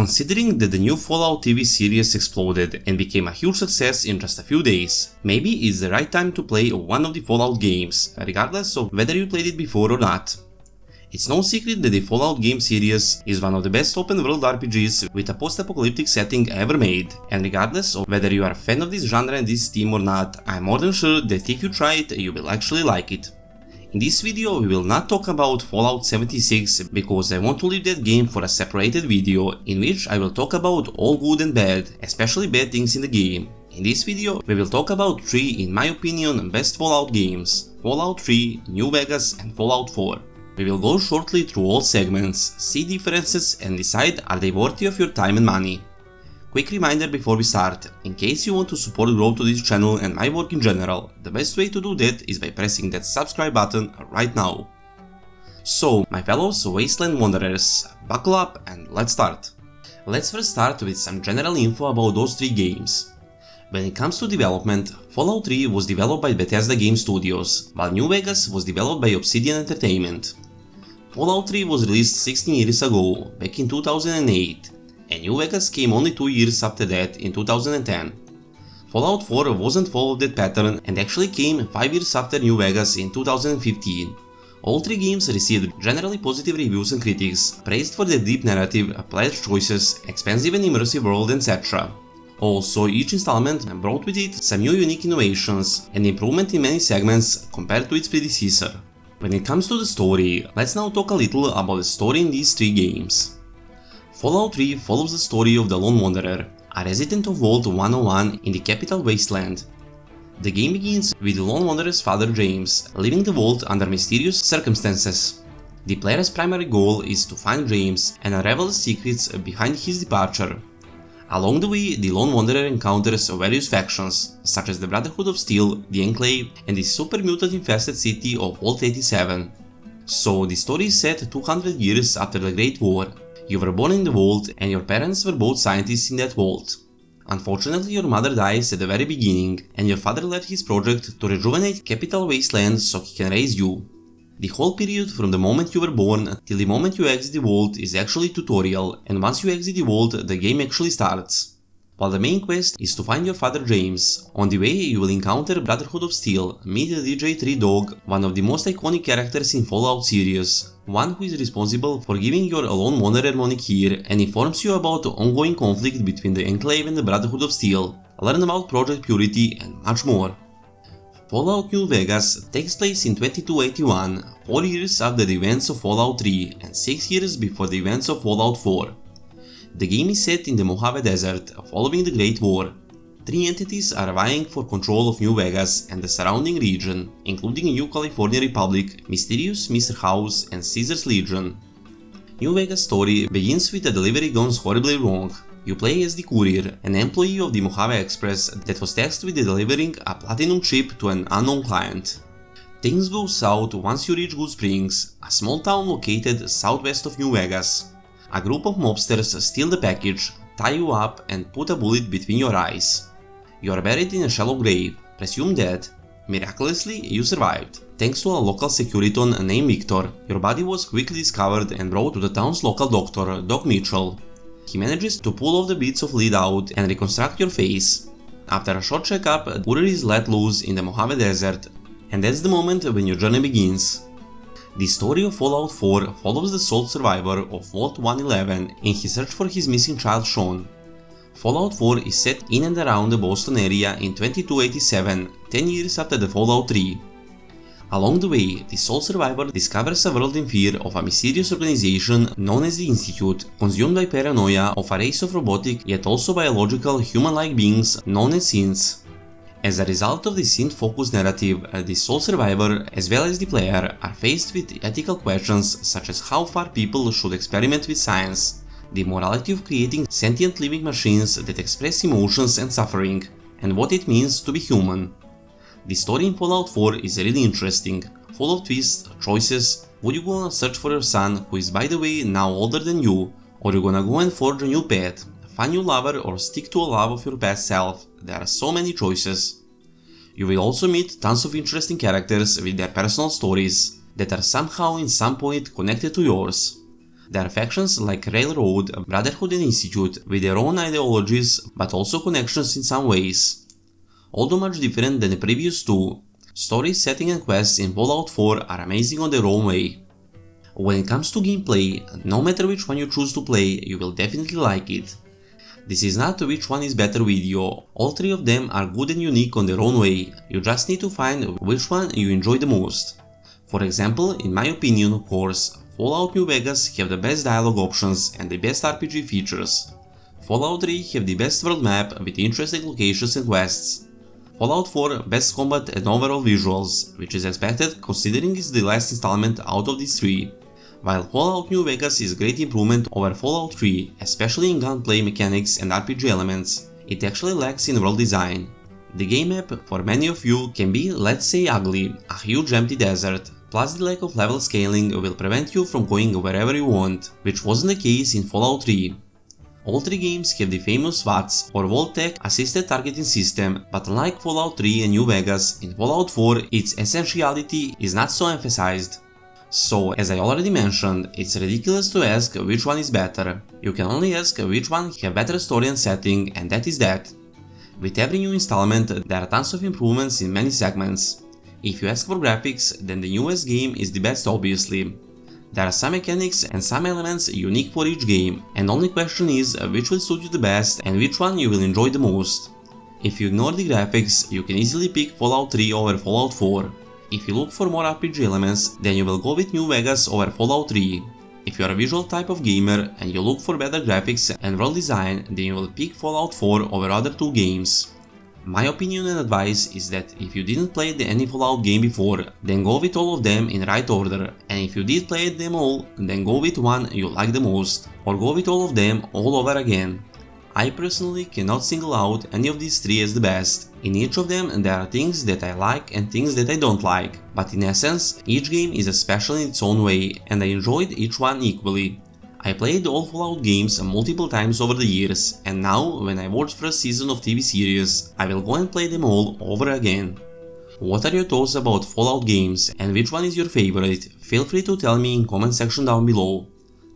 Considering that the new Fallout TV series exploded and became a huge success in just a few days, maybe it's the right time to play one of the Fallout games, regardless of whether you played it before or not. It's no secret that the Fallout game series is one of the best open-world RPGs with a post-apocalyptic setting ever made, and regardless of whether you are a fan of this genre and this theme or not, I'm more than sure that if you try it, you will actually like it. In this video we will not talk about Fallout 76 because I want to leave that game for a separated video in which I will talk about all good and bad, especially bad things in the game. In this video we will talk about 3 in my opinion best Fallout games: Fallout 3, New Vegas and Fallout 4. We will go shortly through all segments, see differences and decide are they worthy of your time and money. Quick reminder before we start, in case you want to support growth to this channel and my work in general, the best way to do that is by pressing that subscribe button right now. So, my fellows Wasteland Wanderers, buckle up and let's start. Let's first start with some general info about those 3 games. When it comes to development, Fallout 3 was developed by Bethesda Game Studios, while New Vegas was developed by Obsidian Entertainment. Fallout 3 was released 16 years ago, back in 2008, and New Vegas came only 2 years after that in 2010. Fallout 4 wasn't followed that pattern and actually came 5 years after New Vegas in 2015. All 3 games received generally positive reviews and critics, praised for their deep narrative, player choices, expansive and immersive world, etc. Also, each installment brought with it some new unique innovations and improvement in many segments compared to its predecessor. When it comes to the story, let's now talk a little about the story in these 3 games. Fallout 3 follows the story of the Lone Wanderer, a resident of Vault 101 in the capital Wasteland. The game begins with the Lone Wanderer's father James leaving the Vault under mysterious circumstances. The player's primary goal is to find James and unravel the secrets behind his departure. Along the way, the Lone Wanderer encounters various factions, such as the Brotherhood of Steel, the Enclave, and the super mutant-infested city of Vault 87. So, the story is set 200 years after the Great War. You were born in the Vault and your parents were both scientists in that vault. Unfortunately, your mother dies at the very beginning and your father led his project to rejuvenate Capital Wasteland so he can raise you. The whole period from the moment you were born till the moment you exit the vault is actually tutorial, and once you exit the vault the game actually starts. While the main quest is to find your father James, on the way you will encounter Brotherhood of Steel, meet the DJ3 Dog, one of the most iconic characters in Fallout series, one who is responsible for giving your Lone Wanderer moniker and informs you about the ongoing conflict between the Enclave and the Brotherhood of Steel, learn about Project Purity and much more. Fallout New Vegas takes place in 2281, 4 years after the events of Fallout 3 and 6 years before the events of Fallout 4. The game is set in the Mojave Desert following the Great War. 3 entities are vying for control of New Vegas and the surrounding region, including New California Republic, Mysterious Mr. House and Caesar's Legion. New Vegas' story begins with a delivery goes horribly wrong. You play as the courier, an employee of the Mojave Express that was tasked with delivering a platinum chip to an unknown client. Things go south once you reach Good Springs, a small town located southwest of New Vegas. A group of mobsters steal the package, tie you up and put a bullet between your eyes. You are buried in a shallow grave, presumed dead. Miraculously, you survived. Thanks to a local securiton named Victor, your body was quickly discovered and brought to the town's local doctor, Doc Mitchell. He manages to pull off the bits of lead out and reconstruct your face. After a short checkup, the courier is let loose in the Mojave Desert, and that's the moment when your journey begins. The story of Fallout 4 follows the sole survivor of Vault 111 in his search for his missing child Sean. Fallout 4 is set in and around the Boston area in 2287, 10 years after the Fallout 3. Along the way, the sole survivor discovers a world in fear of a mysterious organization known as the Institute, consumed by paranoia of a race of robotic yet also biological human-like beings known as synths. As a result of the synth-focused narrative, the sole survivor as well as the player are faced with ethical questions such as how far people should experiment with science, the morality of creating sentient living machines that express emotions and suffering, and what it means to be human. The story in Fallout 4 is really interesting, full of twists, choices. Would you go on a search for your son, who is by the way now older than you, or you gonna go and forge a new path, find new lover or stick to a love of your past self? There are so many choices. You will also meet tons of interesting characters with their personal stories that are somehow in some point connected to yours. There are factions like Railroad, Brotherhood and Institute with their own ideologies, but also connections in some ways. Although much different than the previous two, story, setting and quests in Fallout 4 are amazing on their own way. When it comes to gameplay, no matter which one you choose to play, you will definitely like it. This is not which one is better video, all three of them are good and unique on their own way, you just need to find which one you enjoy the most. For example, in my opinion of course, Fallout New Vegas have the best dialogue options and the best RPG features. Fallout 3 have the best world map with interesting locations and quests. Fallout 4 best combat and overall visuals, which is expected considering it's the last installment out of these three. While Fallout New Vegas is a great improvement over Fallout 3, especially in gunplay mechanics and RPG elements, it actually lacks in world design. The game map for many of you can be, let's say, ugly, a huge empty desert, plus the lack of level scaling will prevent you from going wherever you want, which wasn't the case in Fallout 3. All three games have the famous VATS or Vault-Tec assisted targeting system, but unlike Fallout 3 and New Vegas, in Fallout 4 its essentiality is not so emphasized. So, as I already mentioned, it's ridiculous to ask which one is better. You can only ask which one have better story and setting, and that is that. With every new installment, there are tons of improvements in many segments. If you ask for graphics, then the newest game is the best obviously. There are some mechanics and some elements unique for each game, and the only question is which will suit you the best and which one you will enjoy the most. If you ignore the graphics, you can easily pick Fallout 3 over Fallout 4. If you look for more RPG elements, then you will go with New Vegas over Fallout 3. If you are a visual type of gamer and you look for better graphics and world design, then you will pick Fallout 4 over other two games. My opinion and advice is that if you didn't play any Fallout game before, then go with all of them in right order, and if you did play them all, then go with one you like the most, or go with all of them all over again. I personally cannot single out any of these three as the best. In each of them there are things that I like and things that I don't like, but in essence, each game is special in its own way and I enjoyed each one equally. I played all Fallout games multiple times over the years, and now when I watch first season of TV series, I will go and play them all over again. What are your thoughts about Fallout games and which one is your favorite? Feel free to tell me in comment section down below.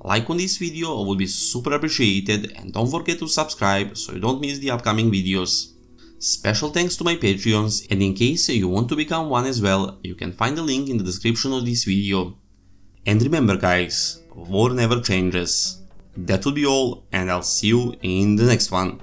Like on this video would be super appreciated, and don't forget to subscribe so you don't miss the upcoming videos. Special thanks to my Patreons, and in case you want to become one as well, you can find the link in the description of this video. And remember guys, war never changes. That will be all, and I'll see you in the next one.